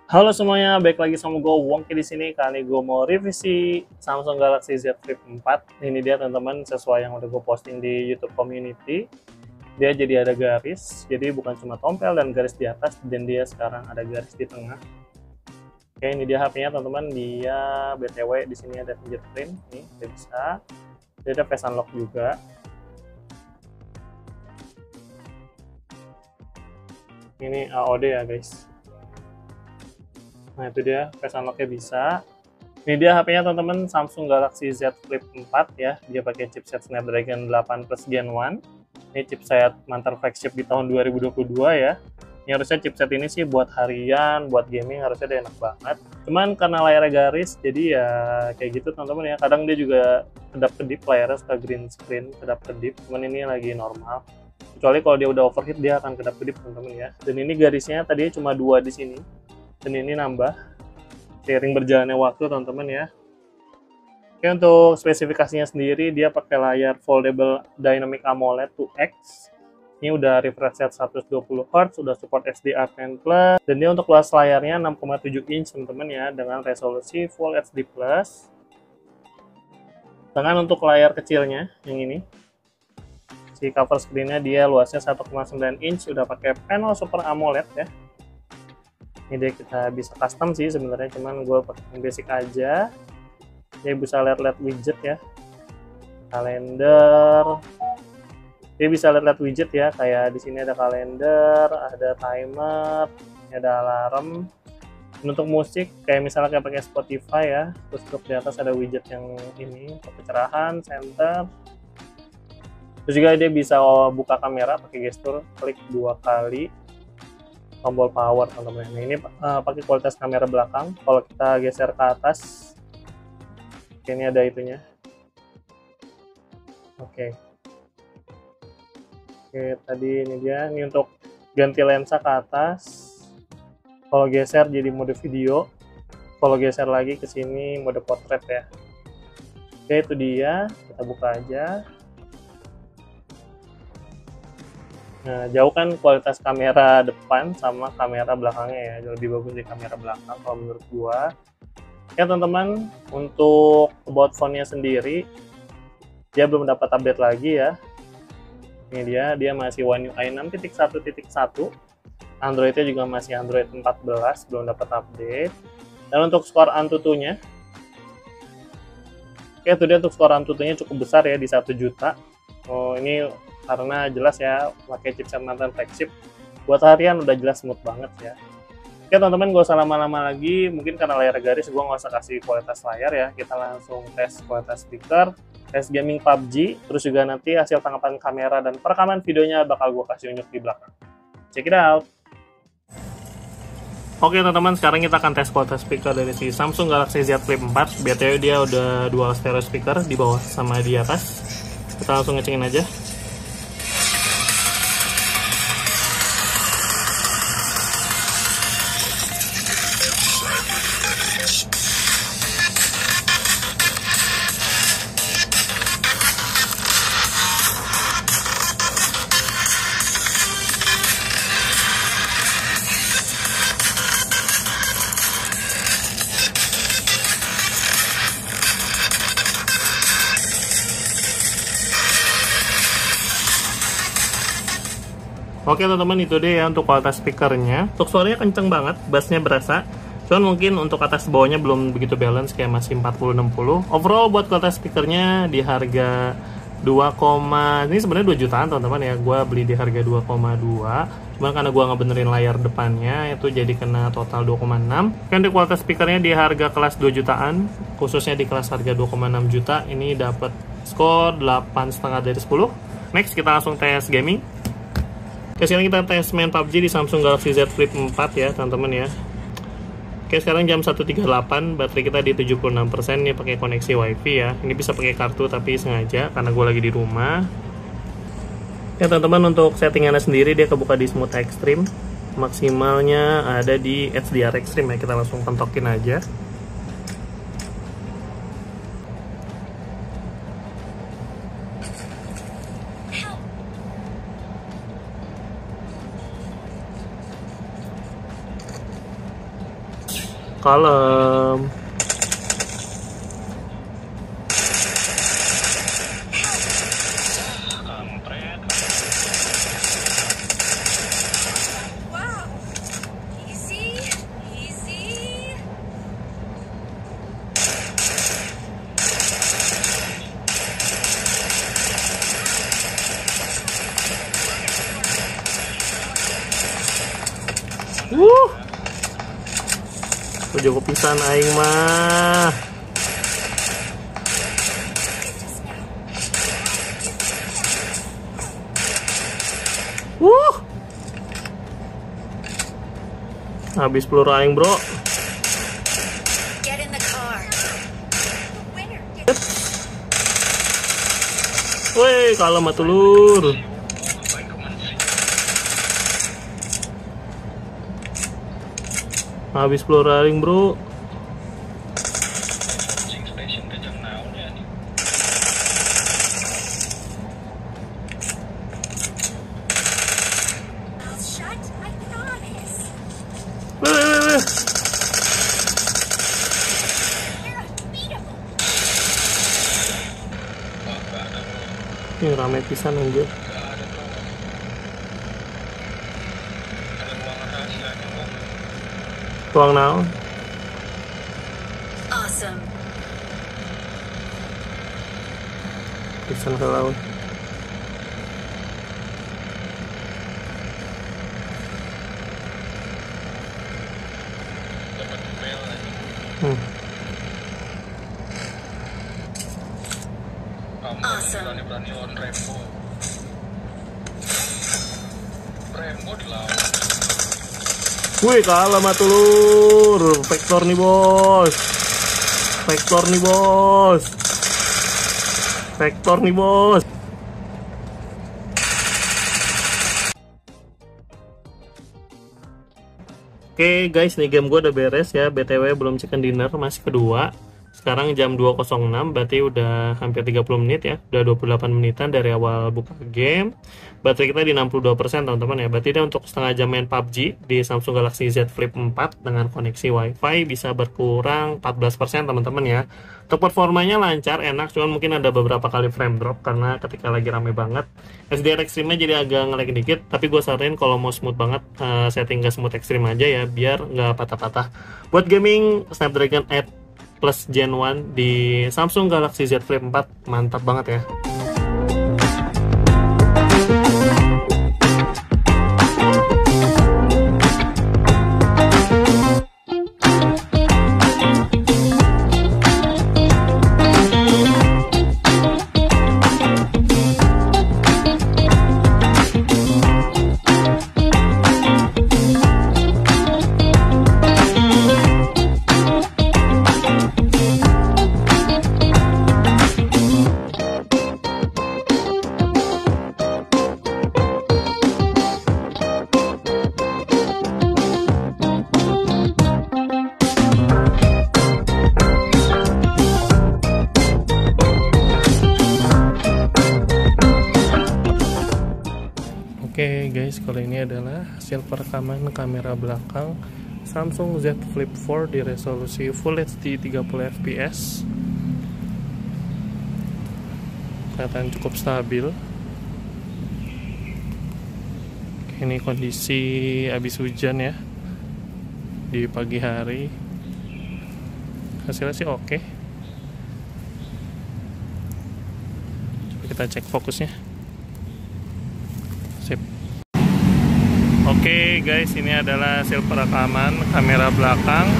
Halo semuanya, balik lagi sama gue Wongki di sini. Kali ini gue mau revisi Samsung Galaxy Z Flip 4. Ini dia teman-teman, sesuai yang udah gue posting di YouTube Community. Dia jadi ada garis, jadi bukan cuma tompel dan garis di atas, dan dia sekarang ada garis di tengah. Oke, ini dia HP-nya teman-teman. Dia BTW di sini ada fingerprint, nih dia bisa. Dia ada face unlock juga. Ini AOD ya guys. Nah itu dia, face unlock-nya bisa. Ini dia HP-nya teman-teman, Samsung Galaxy Z Flip 4 ya. Dia pakai chipset Snapdragon 8 Plus Gen 1. Ini chipset mantan flagship di tahun 2022 ya. Ini harusnya chipset ini sih buat harian, buat gaming harusnya dia enak banget. Cuman karena layarnya garis, jadi ya kayak gitu teman-teman ya. Kadang dia juga kedap-kedip, layarnya suka green screen, kedap-kedip. Cuman ini lagi normal. Kecuali kalau dia udah overheat, dia akan kedap-kedip teman-teman ya. Dan ini garisnya tadinya cuma 2 di sini. Dan ini nambah seiring berjalannya waktu teman-teman ya. Oke, untuk spesifikasinya sendiri dia pakai layar foldable Dynamic AMOLED 2X. Ini udah refresh rate 120 Hz, udah support HDR10+, dan dia untuk luas layarnya 6,7 inch teman-teman ya, dengan resolusi Full HD+. Dengan untuk layar kecilnya yang ini, si cover screen-nya dia luasnya 1,9 inch, udah pakai panel Super AMOLED ya. Ini dia kita bisa custom sih sebenarnya, cuman gue pakai yang basic aja. Dia bisa lihat widget ya, kalender. Dia bisa lihat widget ya, kayak di sini ada kalender, ada timer, ada alarm. Dan untuk musik, kayak misalnya kayak pakai Spotify ya, terus di atas ada widget yang ini, pencerahan, center. Terus juga dia bisa buka kamera pakai gestur klik 2 kali. Tombol power teman-teman. Nah, ini pakai kualitas kamera belakang. Kalau kita geser ke atas, ini ada itunya. Oke, tadi ini dia. Ini untuk ganti lensa ke atas. Kalau geser jadi mode video. Kalau geser lagi ke sini mode portrait ya. Oke, itu dia. Kita buka aja. Nah, jauhkan kualitas kamera depan sama kamera belakangnya ya, lebih bagus di kamera belakang kalau menurut gua. Ya teman-teman, untuk about phone-nya sendiri, dia belum dapat update lagi ya. Ini dia masih One UI 6.1.1. Android-nya juga masih Android 14, belum dapat update. Dan untuk skor Antutu-nya, oke itu dia untuk skor Antutu-nya cukup besar ya, di 1 juta. Oh, ini karena jelas ya pakai chipset mantan flagship, buat harian udah jelas smooth banget ya. Oke teman-teman, gak usah lama-lama lagi, mungkin karena layar garis gue nggak usah kasih kualitas layar ya. Kita langsung tes kualitas speaker, tes gaming PUBG, terus juga nanti hasil tangkapan kamera dan perekaman videonya bakal gue kasih unjuk di belakang. Check it out. Oke teman-teman, sekarang kita akan tes kualitas speaker dari si Samsung Galaxy Z Flip 4. BTW dia udah dual stereo speaker di bawah sama di atas. Kita langsung ngecengin aja. Oke teman-teman, itu deh ya untuk kualitas speakernya. Untuk suaranya kenceng banget, bassnya berasa. Cuman mungkin untuk atas bawahnya belum begitu balance, kayak masih 40-60. Overall buat kualitas speakernya di harga 2, ini sebenarnya 2 jutaan teman-teman ya. Gue beli di harga 2,2. Cuman karena gue ngebenerin layar depannya, itu jadi kena total 2,6. Kan di kualitas speakernya di harga kelas 2 jutaan, khususnya di kelas harga 2,6 juta, ini dapat skor 8,5 dari 10. Next kita langsung tes gaming. Oke, sekarang kita tes main PUBG di Samsung Galaxy Z Flip 4 ya teman-teman ya. Oke, sekarang jam 1.38, baterai kita di 76%. Ini pakai koneksi WiFi ya. Ini bisa pakai kartu tapi sengaja karena gue lagi di rumah. Ya teman-teman, untuk settingannya sendiri dia kebuka di Smooth Extreme. Maksimalnya ada di HDR Extreme ya. Kita langsung pentokin aja. Kalem. Cukup pisan aing mah. Habis peluru aing, bro. Woi, kalem atulur. Habis peluru aing, bro. Ini rame pisan anjir. Tuang naon? Awesome. Pisan ke laut. Awesome. Berani on Rembo di laut. Wih, kalah matulur. Vektor nih, bos. Vektor nih, bos. Vektor nih, bos. Oke guys, nih game gue udah beres ya. BTW belum chicken dinner, masih kedua. Sekarang jam 2.06, berarti udah hampir 30 menit ya. Udah 28 menitan dari awal buka game. Baterai kita di 62% teman-teman ya. Berarti dia untuk setengah jam main PUBG di Samsung Galaxy Z Flip 4 dengan koneksi WiFi bisa berkurang 14% teman-teman ya. Untuk performanya lancar, enak, cuman mungkin ada beberapa kali frame drop karena ketika lagi rame banget. SDR ekstrimnya jadi agak nge-lag dikit, tapi gue saranin kalau mau smooth banget setting ke smooth ekstrim aja ya, biar nggak patah-patah. Buat gaming, Snapdragon 8 Plus Gen 1 di Samsung Galaxy Z Flip 4 mantap banget ya. Oke guys, kalau ini adalah hasil perekaman kamera belakang Samsung Z Flip 4 di resolusi Full HD 30 fps. Kelihatan cukup stabil. Ini kondisi habis hujan ya, di pagi hari. Hasilnya sih oke. Coba kita cek fokusnya. Oke guys, ini adalah hasil perekaman kamera belakang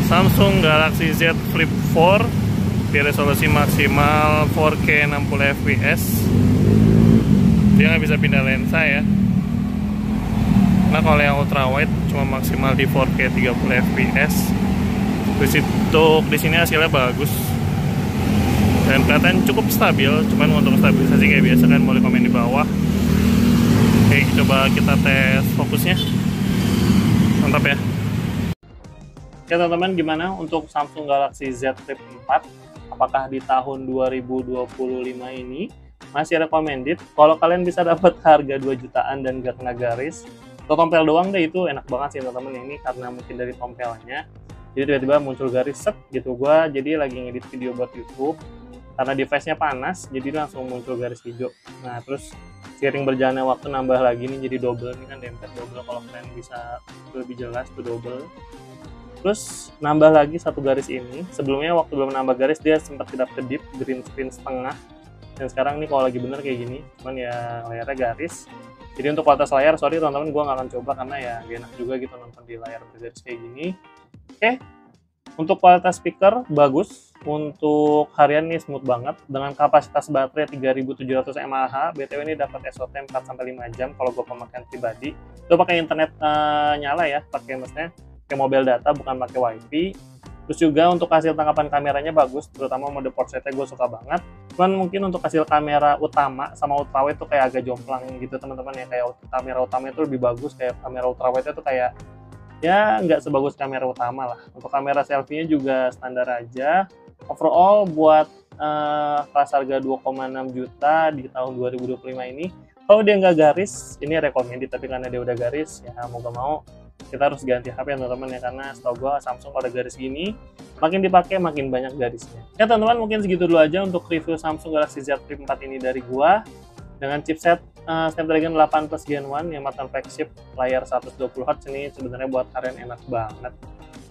Samsung Galaxy Z Flip 4 di resolusi maksimal 4K 60 fps. Dia nggak bisa pindah lensa ya. Nah kalau yang ultrawide cuma maksimal di 4K 30 fps. Di sini hasilnya bagus dan kelihatan cukup stabil. Cuman untuk stabilisasi kayak biasa kan boleh komen di bawah. Oke, coba kita tes fokusnya. Mantap ya. Oke teman-teman, gimana untuk Samsung Galaxy Z Flip 4? Apakah di tahun 2025 ini masih recommended? Kalau kalian bisa dapat harga 2 jutaan dan gak kena garis, atau tompel doang deh, itu enak banget sih teman-teman ini, karena mungkin dari tompelnya Jadi tiba-tiba muncul garis set gitu. Gua jadi lagi ngedit video buat YouTube, karena device-nya panas jadi langsung muncul garis hijau. Nah terus seiring berjalannya waktu nambah lagi nih jadi double, ini kan dempet double, kalau kalian bisa lebih jelas tuh double. Terus nambah lagi satu garis ini. Sebelumnya waktu belum nambah garis dia sempat kedap-kedip green screen setengah, dan sekarang nih kalau lagi bener kayak gini, cuman ya layarnya garis. Jadi untuk kualitas layar, sorry teman-teman, gue nggak akan coba karena ya gak enak juga gitu nonton di layar bergaris kayak gini. Oke, untuk kualitas speaker bagus, untuk harian nih smooth banget dengan kapasitas baterai 3700 mAh. BTW ini dapat SOT 4-5 jam kalau gue pemakaian pribadi. Itu pakai internet nyala ya, pakai maksudnya pakai mobile data bukan pakai WiFi. Terus juga untuk hasil tangkapan kameranya bagus, terutama mode portraitnya gue suka banget. Cuman mungkin untuk hasil kamera utama sama ultrawide tuh kayak agak jomplang gitu teman-teman ya, kayak kamera utama itu lebih bagus, kayak kamera ultrawide tuh kayak ya nggak sebagus kamera utama lah. Untuk kamera selfie-nya juga standar aja. Overall buat kelas harga 2,6 juta di tahun 2025 ini, kalau dia nggak garis, ini recommended, tapi karena dia udah garis ya mau gak mau kita harus ganti HP teman-teman ya, karena setahu gue Samsung kalau ada garis gini makin dipakai makin banyak garisnya. Ya teman-teman, mungkin segitu dulu aja untuk review Samsung Galaxy Z Flip 4 ini dari gua dengan chipset Snapdragon 8 Plus Gen 1 yang mantan flagship, layar 120Hz. Ini sebenarnya buat harian enak banget.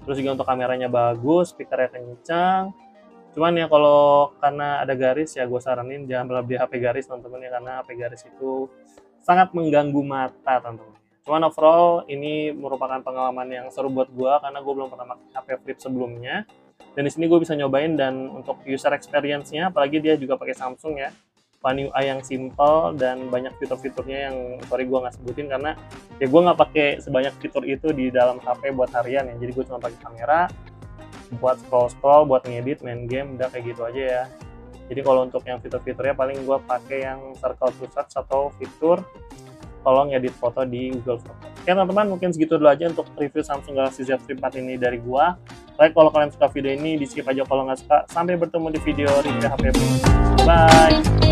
Terus juga untuk kameranya bagus, speakernya kencang. Cuman ya kalau karena ada garis ya gue saranin jangan beli HP garis teman-teman ya, karena HP garis itu sangat mengganggu mata teman-teman. Cuman overall ini merupakan pengalaman yang seru buat gue karena gue belum pernah pakai HP Flip sebelumnya. Dan di sini gue bisa nyobain, dan untuk user experience-nya, apalagi dia juga pakai Samsung ya, One UI yang simple dan banyak fitur-fiturnya yang sorry gue nggak sebutin karena ya gue nggak pakai sebanyak fitur itu di dalam HP buat harian ya. Jadi gue cuma pakai kamera buat scroll-scroll, buat ngedit, main game, udah kayak gitu aja ya. Jadi kalau untuk yang fitur-fiturnya paling gue pakai yang circle to search atau fitur kalau ngedit foto di Google Photo. Oke teman-teman, mungkin segitu dulu aja untuk review Samsung Galaxy Z Flip 4 ini dari gua. Like kalau kalian suka video ini, di skip aja kalau nggak suka. Sampai bertemu di video review HP berikutnya. Bye!